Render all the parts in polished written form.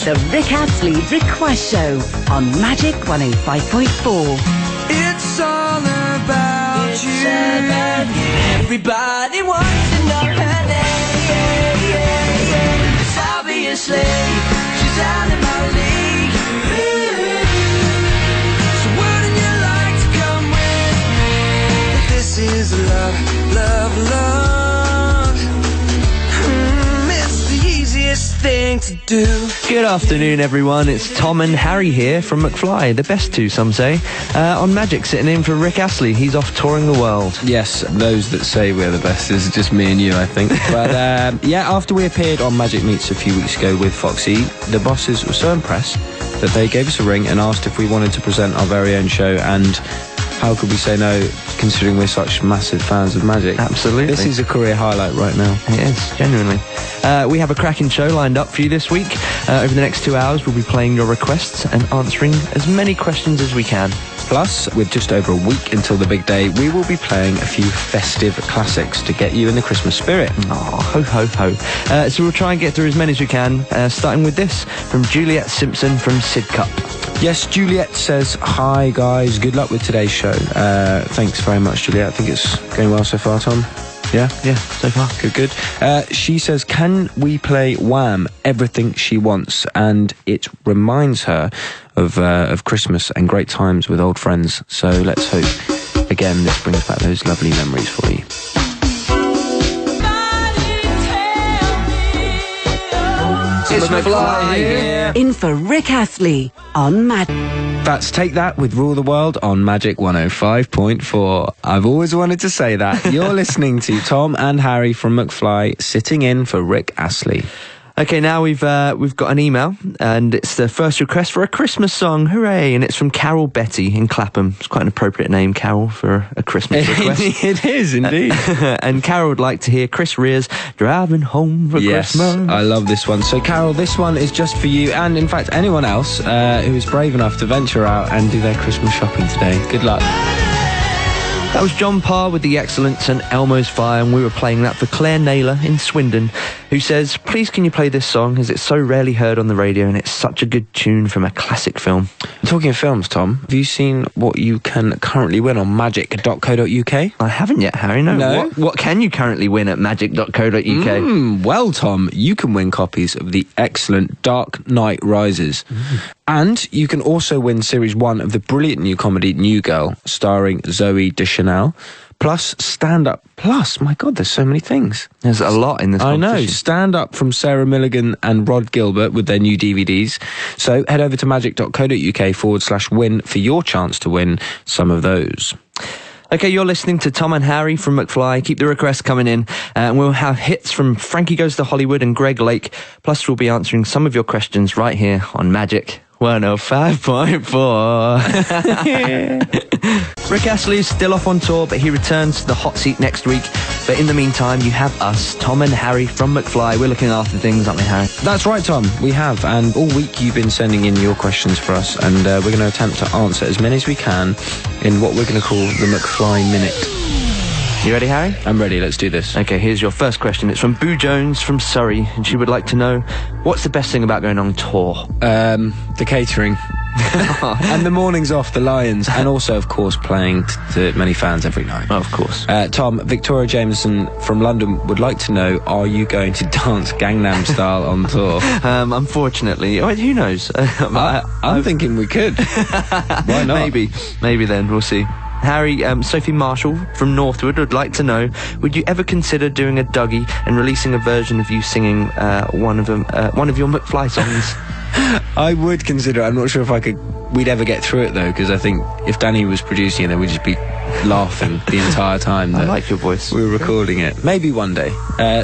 The Rick Astley Request Show on Magic 105.4. It's all about you. Everybody wants to know her name. It's obviously she's out of my league. So wouldn't you like to come with me? This is love, love, love. It's the easiest thing to do. Good afternoon, everyone. It's Tom and Harry here from McFly, the best two, some say. On Magic, sitting in for Rick Astley. He's off touring the world. Yes, those that say we're the best is just me and you, I think. But yeah, after we appeared on Magic Meets a few weeks ago with Foxy, the bosses were so impressed that they gave us a ring and asked if we wanted to present our very own show, and how could we say no, considering we're such massive fans of Magic? Absolutely. This is a career highlight right now. It is, genuinely. We have a cracking show lined up for you this week. Over the next 2 hours, we'll be playing your requests and answering as many questions as we can. Plus, with just over a week until the big day, we will be playing a few festive classics to get you in the Christmas spirit. Oh, ho, ho, ho. So we'll try and get through as many as we can, starting with this from Juliet Simpson from Sid Cup. Yes, Juliet says, hi guys, good luck with today's show. Thanks very much, Juliet. I think it's going well so far, Tom. Yeah, so far. Good. She says, can we play Wham! Everything She Wants? And it reminds her of Christmas and great times with old friends. So let's hope, again, this brings back those lovely memories for you. It's McFly here. In for Rick Astley on Magic. That's Take That with Rule the World on Magic 105.4. I've always wanted to say that. You're listening to Tom and Harry from McFly, sitting in for Rick Astley. Okay, now we've got an email, and it's the first request for a Christmas song. Hooray! And it's from Carol Betty in Clapham. It's quite an appropriate name, Carol, for a Christmas request. It is, indeed. And Carol would like to hear Chris Rere's Driving Home for Christmas. Yes, I love this one. So, Carol, this one is just for you, and in fact, anyone else who is brave enough to venture out and do their Christmas shopping today. Good luck. That was John Parr with The Excellence and Elmo's Fire, and we were playing that for Claire Naylor in Swindon, who says, please can you play this song, as it's so rarely heard on the radio and it's such a good tune from a classic film. Talking of films, Tom, have you seen what you can currently win on magic.co.uk? I haven't yet, Harry, no. What can you currently win at magic.co.uk? Well, Tom, you can win copies of the excellent Dark Knight Rises. And you can also win Series 1 of the brilliant new comedy New Girl, starring Zooey Deschanel. Plus, Stand Up Plus. My God, there's so many things. There's a lot in this competition. I know. Stand Up from Sarah Milligan and Rod Gilbert with their new DVDs. So head over to magic.co.uk/win for your chance to win some of those. Okay, you're listening to Tom and Harry from McFly. Keep the requests coming in. And we'll have hits from Frankie Goes to Hollywood and Greg Lake. Plus, we'll be answering some of your questions right here on Magic 105.4. Rick Astley is still off on tour, but he returns to the hot seat next week. But in the meantime, you have us, Tom and Harry from McFly. We're looking after things, aren't we, Harry? That's right, Tom. We have. And all week you've been sending in your questions for us. And we're going to attempt to answer as many as we can in what we're going to call the McFly Minute. You ready, Harry? I'm ready. Let's do this. Okay, here's your first question. It's from Boo Jones from Surrey, and she would like to know, what's the best thing about going on tour? The catering. And the mornings off, the Lions, and also, of course, playing to many fans every night. Oh, of course. Tom, Victoria Jameson from London would like to know, are you going to dance Gangnam Style on tour? Unfortunately. Who knows? I'm thinking we could. Why not? Maybe then, we'll see. Harry, Sophie Marshall from Northwood would like to know, would you ever consider doing a Dougie and releasing a version of you singing one of your McFly songs? I would consider. I'm not sure if we'd ever get through it, though, because I think if Danny was producing it, then we'd just be laughing the entire time. I like your voice. We were recording it. Maybe one day.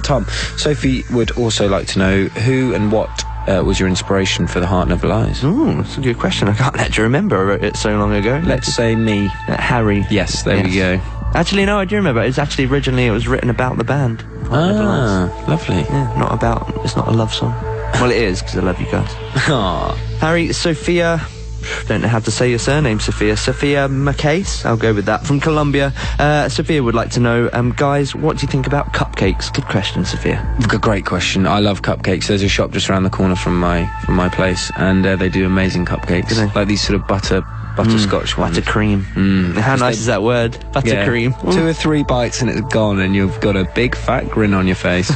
Tom, Sophie would also like to know who and what was your inspiration for The Heart Never Lies? Ooh, that's a good question. I can't let you remember. I wrote it so long ago. Let's say me. Harry. Yes, there we go. Actually, no, I do remember. It's actually originally, it was written about the band. Lovely. Yeah, it's not a love song. Well, it is, because I love you guys. Aww. Harry, Sophia don't know how to say your surname, Sophia. Sophia McCase? I'll go with that. From Colombia. Sophia would like to know, guys, what do you think about cupcakes? Good question, Sophia. Great question. I love cupcakes. There's a shop just around the corner from my place, and they do amazing cupcakes. Do they? Like these sort of butterscotch ones. Buttercream. How nice is that word? Buttercream. Yeah. 2 or 3 bites and it's gone, and you've got a big fat grin on your face.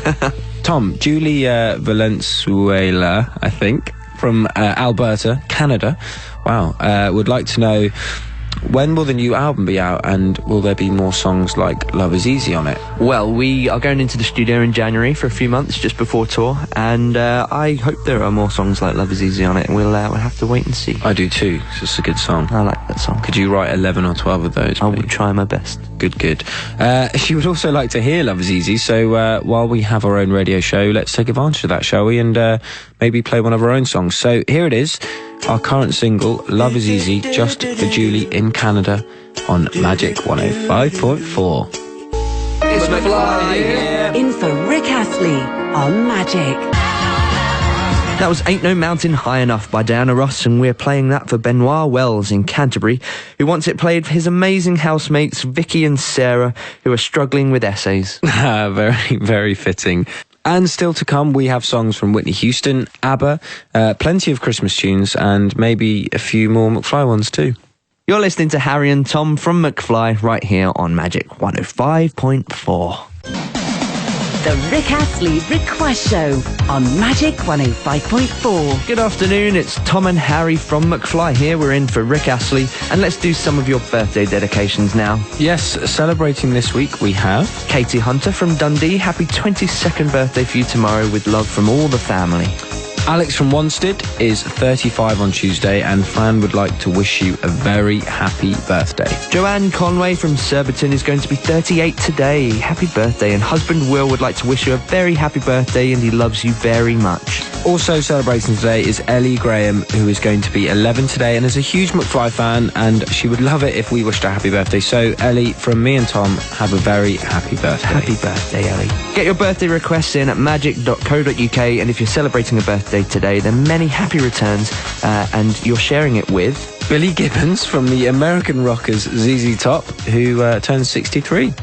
Tom, Julie Valenzuela, I think, from Alberta, Canada. Wow. Would like to know, when will the new album be out, and will there be more songs like Love Is Easy on it? Well, we are going into the studio in January for a few months just before tour, and I hope there are more songs like Love Is Easy on it. We'll have to wait and see. I do too. It's just a good song. I like that song. Could you write 11 or 12 of those? I would try my best. Good. She would also like to hear Love Is Easy, so while we have our own radio show, let's take advantage of that, shall we? And maybe play one of our own songs. So here it is, our current single, Love Is Easy, just for Julie in Canada on Magic 105.4. It's McFly. In for Rick Astley on Magic. That was Ain't No Mountain High Enough by Diana Ross, and we're playing that for Benoit Wells in Canterbury, who wants it played for his amazing housemates Vicky and Sarah, who are struggling with essays. Very, very fitting. And still to come, we have songs from Whitney Houston, ABBA, plenty of Christmas tunes, and maybe a few more McFly ones too. You're listening to Harry and Tom from McFly right here on Magic 105.4. The Rick Astley Request Show on Magic 105.4. Good afternoon, it's Tom and Harry from McFly here. We're in for Rick Astley, and let's do some of your birthday dedications now. Yes, celebrating this week we have Katie Hunter from Dundee. Happy 22nd birthday for you tomorrow, with love from all the family. Alex from Wanstead is 35 on Tuesday, and Fran would like to wish you a very happy birthday. Joanne Conway from Surbiton is going to be 38 today. Happy birthday. And husband Will would like to wish you a very happy birthday, and he loves you very much. Also celebrating today is Ellie Graham, who is going to be 11 today and is a huge McFly fan, and she would love it if we wished her happy birthday. So Ellie, from me and Tom, have a very happy birthday. Happy birthday, Ellie. Get your birthday requests in at magic.co.uk, and if you're celebrating a birthday today, then many happy returns, and you're sharing it with Billy Gibbons from the American rockers ZZ Top, who turns 63.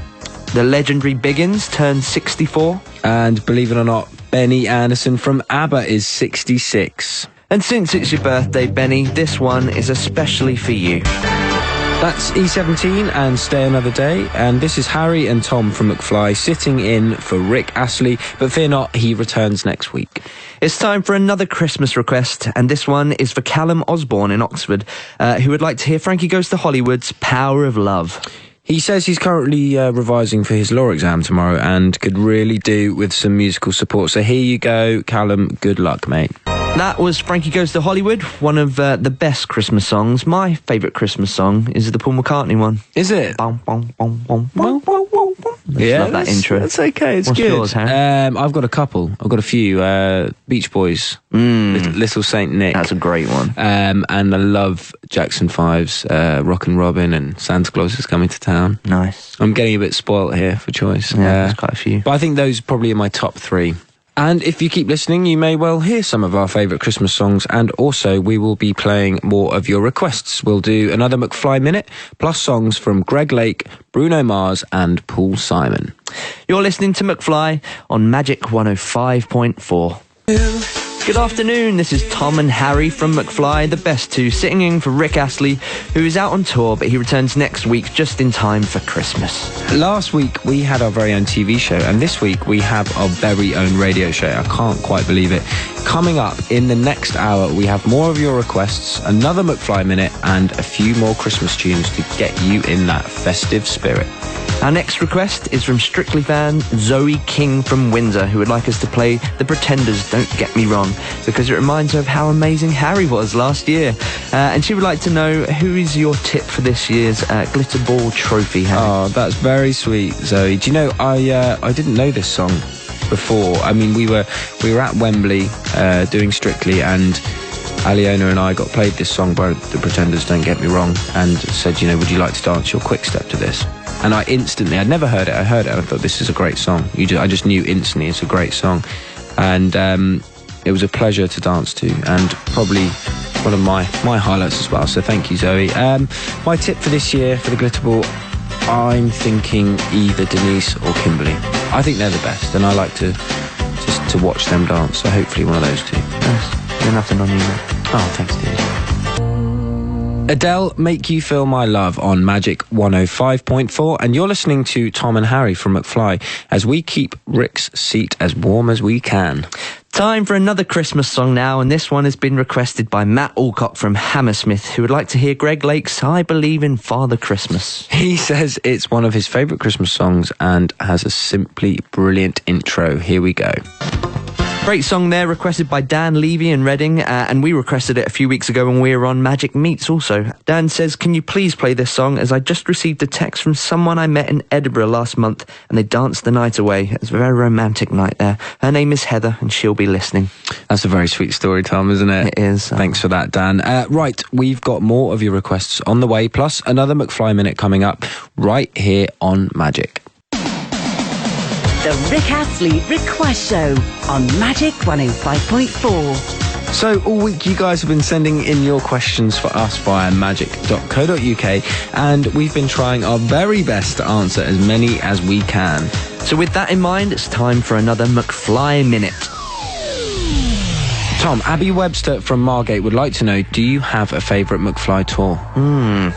The legendary Biggins turns 64. And believe it or not, Benny Anderson from ABBA is 66. And since it's your birthday, Benny, this one is especially for you. That's E17 and Stay Another Day, and this is Harry and Tom from McFly sitting in for Rick Astley, but fear not, he returns next week. It's time for another Christmas request, and this one is for Callum Osborne in Oxford, who would like to hear Frankie Goes to Hollywood's Power of Love. He says he's currently revising for his law exam tomorrow and could really do with some musical support. So here you go, Callum. Good luck, mate. That was Frankie Goes to Hollywood, one of the best Christmas songs. My favourite Christmas song is the Paul McCartney one. Is it? Bum, bum, bum, bum, bum, bum, bum, bum. Yeah, love that intro. That's okay. It's What's good. yours, Harry? I've got a couple. I've got a few. Beach Boys, Little Saint Nick. That's a great one. And I love Jackson 5's Rockin' Robin and Santa Claus is Coming to Town. Nice. I'm getting a bit spoilt here for choice. Yeah, there's quite a few. But I think those probably are my top 3. And if you keep listening, you may well hear some of our favourite Christmas songs, and also we will be playing more of your requests. We'll do another McFly Minute, plus songs from Greg Lake, Bruno Mars and Paul Simon. You're listening to McFly on Magic 105.4. Good afternoon, this is Tom and Harry from McFly, the best two, sitting in for Rick Astley, who is out on tour, but he returns next week just in time for Christmas. Last week we had our very own TV show, and this week we have our very own radio show. I can't quite believe it. Coming up in the next hour, we have more of your requests, another McFly Minute, and a few more Christmas tunes to get you in that festive spirit. Our next request is from Strictly fan Zoe King from Windsor, who would like us to play The Pretenders' Don't Get Me Wrong, because it reminds her of how amazing Harry was last year. And she would like to know, who is your tip for this year's Glitter Ball Trophy, Harry? Oh, that's very sweet, Zoe. Do you know, I didn't know this song before. I mean, we were at Wembley doing Strictly, and Aliona and I got played this song by The Pretenders, Don't Get Me Wrong, and said, you know, would you like to dance your quick step to this? And I instantly, I'd never heard it, I heard it and I thought, this is a great song. I just knew instantly it's a great song. And it was a pleasure to dance to, and probably one of my highlights as well. So thank you, Zoe. My tip for this year for the Glitter Ball, I'm thinking either Denise or Kimberly. I think they're the best, and I like to watch them dance. So hopefully one of those two. Nice. You're nothing on you, mate. Oh, thanks, dude. Adele, Make You Feel My Love on Magic 105.4, and you're listening to Tom and Harry from McFly as we keep Rick's seat as warm as we can. Time for another Christmas song now, and this one has been requested by Matt Alcott from Hammersmith, who would like to hear Greg Lake's I Believe in Father Christmas. He says it's one of his favourite Christmas songs and has a simply brilliant intro. Here we go. Great song there, requested by Dan Levy in Reading, and we requested it a few weeks ago when we were on Magic Meets also. Dan says, can you please play this song, as I just received a text from someone I met in Edinburgh last month, and they danced the night away. It was a very romantic night there. Her name is Heather, and she'll be listening. That's a very sweet story, Tom, isn't it? It is. Thanks for that, Dan. Right, we've got more of your requests on the way, plus another McFly Minute coming up right here on Magic. The Rick Astley Request Show on Magic 105.4. So all week you guys have been sending in your questions for us via magic.co.uk, and we've been trying our very best to answer as many as we can. So with that in mind, it's time for another McFly Minute. Tom, Abby Webster from Margate would like to know, do you have a favourite McFly tour?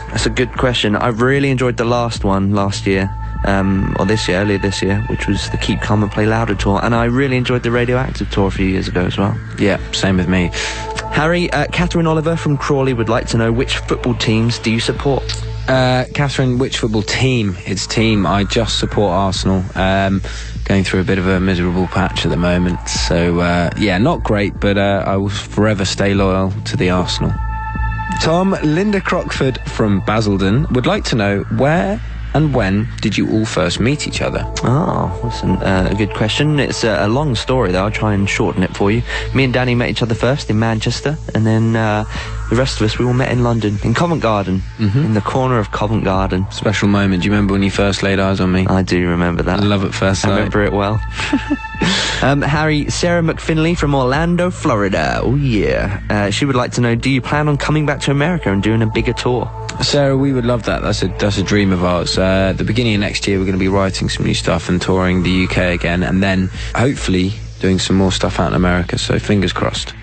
That's a good question. I really enjoyed the last one last year. Earlier this year, which was the Keep Calm and Play Louder tour, and I really enjoyed the Radioactive tour a few years ago as well. Yeah, same with me. Harry, Catherine Oliver from Crawley would like to know, which football teams do you support? Catherine, which football team? It's team. I just support Arsenal. Going through a bit of a miserable patch at the moment, so not great, but I will forever stay loyal to the Arsenal. Tom, Linda Crockford from Basildon would like to know, where and when did you all first meet each other? Oh, that's a good question. It's a long story, though. I'll try and shorten it for you. Me and Danny met each other first in Manchester, and then the rest of us, we all met in London, in Covent Garden, in the corner of Covent Garden. Special moment. Do you remember when you first laid eyes on me? I do remember that. Love at first sight. I remember it well. Harry, Sarah McFinley from Orlando, Florida. Oh, yeah. She would like to know, do you plan on coming back to America and doing a bigger tour? Sarah, we would love that. That's a dream of ours. The beginning of next year, we're going to be writing some new stuff and touring the UK again, and then hopefully doing some more stuff out in America, so fingers crossed.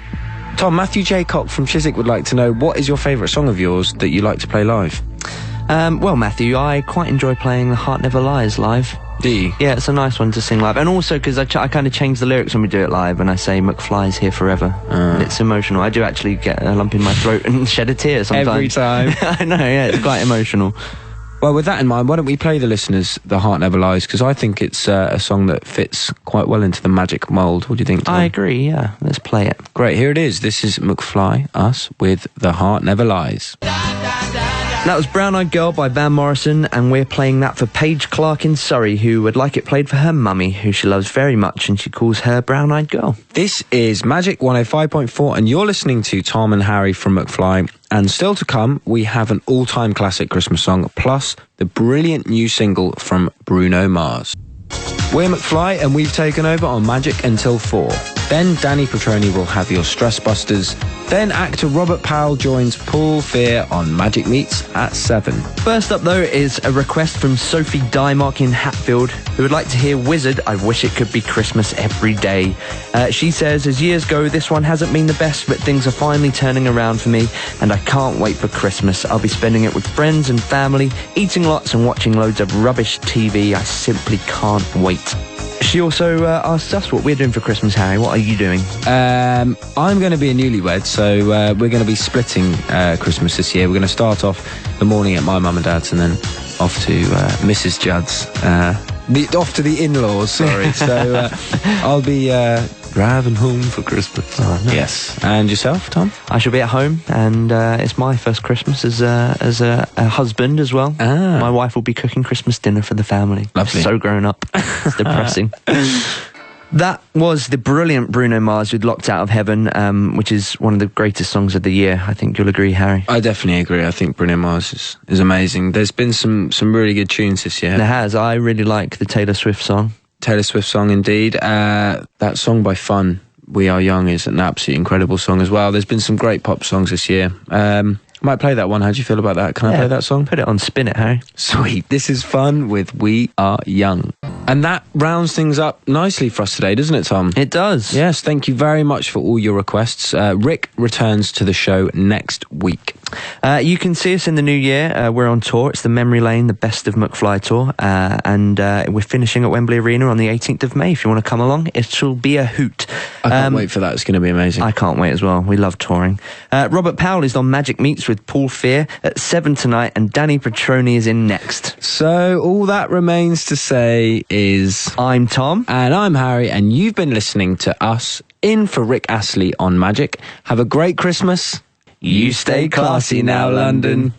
Tom, Matthew J. Cock from Chiswick would like to know, what is your favourite song of yours that you like to play live? Well, Matthew, I quite enjoy playing The Heart Never Lies live. Do you? Yeah, it's a nice one to sing live. And also because I kind of change the lyrics when we do it live, and I say McFly's here forever. And it's emotional. I do actually get a lump in my throat and shed a tear sometimes. Every time. I know, yeah, it's quite emotional. Well, with that in mind, why don't we play the listeners The Heart Never Lies, because I think it's a song that fits quite well into the Magic mould. What do you think, Tom? I agree, yeah. Let's play it. Great, here it is. This is McFly, us, with The Heart Never Lies. That was Brown Eyed Girl by Van Morrison, and we're playing that for Paige Clark in Surrey, who would like it played for her mummy, who she loves very much, and she calls her Brown Eyed Girl. This is Magic 105.4, and you're listening to Tom and Harry from McFly. And still to come, we have an all-time classic Christmas song, plus the brilliant new single from Bruno Mars. We're McFly, and we've taken over on Magic until 4. Then Danny Petroni will have your Stress Busters. Then actor Robert Powell joins Paul Fear on Magic Meets at 7. First up, though, is a request from Sophie Dymark in Hatfield, who would like to hear Wizard, I Wish It Could Be Christmas Every Day. She says, as years go, this one hasn't been the best, but things are finally turning around for me, and I can't wait for Christmas. I'll be spending it with friends and family, eating lots and watching loads of rubbish TV. I simply can't wait. She also asked us what we're doing for Christmas, Harry. What are you doing? I'm going to be a newlywed, so we're going to be splitting Christmas this year. We're going to start off the morning at my mum and dad's, and then off to Mrs. Judd's. Off to the in-laws, sorry. So I'll be driving home for Christmas. Oh, nice. Yes. And yourself, Tom? I shall be at home, and it's my first Christmas as a husband as well. Ah. My wife will be cooking Christmas dinner for the family. Lovely. So grown up. It's depressing. That was the brilliant Bruno Mars with Locked Out of Heaven, which is one of the greatest songs of the year. I think you'll agree, Harry. I definitely agree. I think Bruno Mars is amazing. There's been some really good tunes this year. There has. I really like the Taylor Swift song. Taylor Swift song, indeed. That song by Fun We Are Young is an absolutely incredible song as well. There's been some great pop songs this year. Might play that one. How do you feel about that? Can I play that song? Put it on Spin It, Harry. Sweet. This is fun with We Are Young. And that rounds things up nicely for us today, doesn't it, Tom? It does. Yes, thank you very much for all your requests. Rick returns to the show next week. You can see us in the new year. We're on tour. It's the Memory Lane, the Best of McFly tour. And we're finishing at Wembley Arena on the 18th of May. If you want to come along, it'll be a hoot. I can't wait for that. It's going to be amazing. I can't wait as well. We love touring. Robert Powell is on Magic Meets with Paul Fear at 7 tonight, and Danny Petroni is in next. So all that remains to say is... I'm Tom. And I'm Harry, and you've been listening to us in for Rick Astley on Magic. Have a great Christmas. You stay classy now, London.